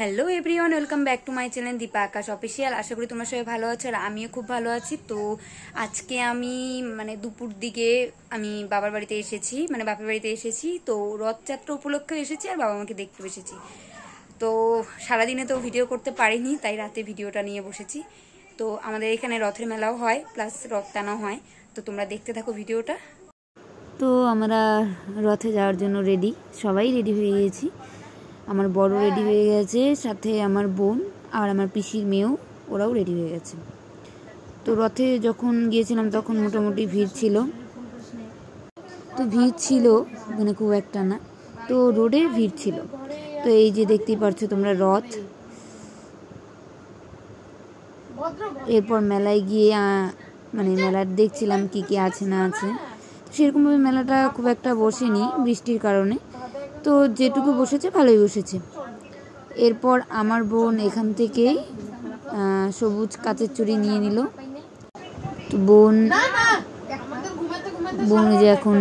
Hello everyone, welcome back to my channel Dipa Akash official. আশা করি তোমরা সবাই ভালো আছো আর আমিও খুব ভালো আছি। তো আজকে আমি দুপুর দিকে আমি বাবার বাড়িতে এসেছি, বাপের বাড়িতে এসেছি। তো রথযাত্রা উপলক্ষে এসেছি আর বাবা মাকে দেখতে এসেছি। তো সারাদিনে তো ভিডিও করতে পারিনি, তাই রাতে ভিডিওটা নিয়ে বসেছি। তো আমাদের এখানে রথের মেলাও হয়, প্লাস রথ টানাও হয়। তো তোমরা দেখতে থাকো ভিডিওটা। তো আমরা রথে যাওয়ার জন্য রেডি, সবাই রেডি হয়ে গিয়েছি। আমার বড় রেডি হয়ে গেছে, সাথে আমার বোন আর আমার পিসির মেয়েও, ওরাও রেডি হয়ে গেছে। তো রথে যখন গিয়েছিলাম তখন মোটামুটি ভিড় ছিল, খুব একটা না, তো রোডে ভিড় ছিল। তো এই যে দেখতেই পাচ্ছ তোমরা রথ। এরপর মেলায় গিয়ে মেলার দেখছিলাম কি কি আছে না আছে। সেরকমভাবে মেলাটা খুব একটা বসেনি বৃষ্টির কারণে, তো যেটুকু বসেছে ভালোই বসেছে। এরপর আমার বোন এখান থেকে সবুজ কাচের চুড়ি নিয়ে নিল। তো বোন যে এখন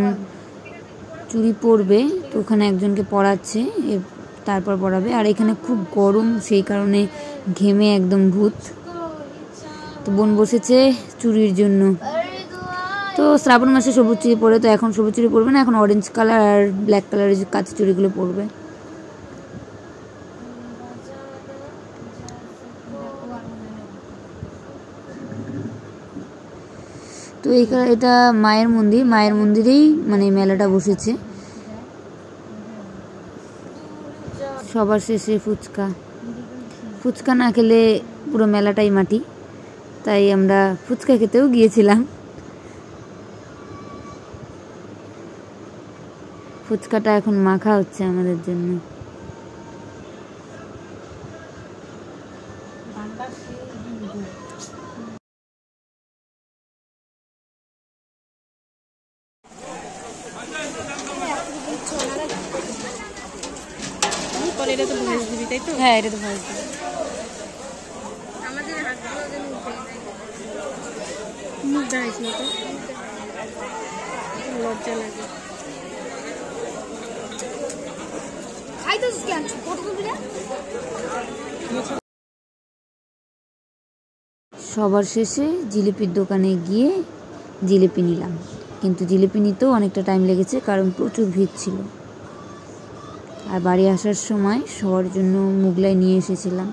চুড়ি পরবে, তো ওখানে একজনকে পরাচ্ছে, তারপর পরাবে। আর এখানে খুব গরম, সেই কারণে ঘেমে একদম ভূত। তো বোন বসেছে চুড়ির জন্য। তো শ্রাবণ মাসে সবুজ চুড়ি পরে, তো এখন সবুজ চুড়ি পরবে না, এখন অরেঞ্জ কালার আর ব্ল্যাক কালারের কাচের চুড়িগুলো পরবে। তো এটা মায়ের মন্দিরেই মেলাটা বসেছে। সবার শেষে ফুচকা না খেলে পুরো মেলাটাই মাটি, তাই আমরা ফুচকা খেতেও গিয়েছিলাম। ফুচকাটা এখন মাখা হচ্ছে আমাদের জন্য। এটা তো ভয়েস দিবি, তাই তো? হ্যাঁ, এটা তো ভয়েস দিবি। আমাদের হাতগুলো যেন মুখ দাঁড়াইছ না, তো লজ্জা লাগে। সবার শেষে জিলিপির দোকানে গিয়ে জিলিপি নিলাম, কিন্তু জিলিপি নিতেও অনেকটা টাইম লেগেছে, কারণ প্রচুর ভিড় ছিল। আর বাড়ি আসার সময় সবার জন্য মুগলাই নিয়ে এসেছিলাম।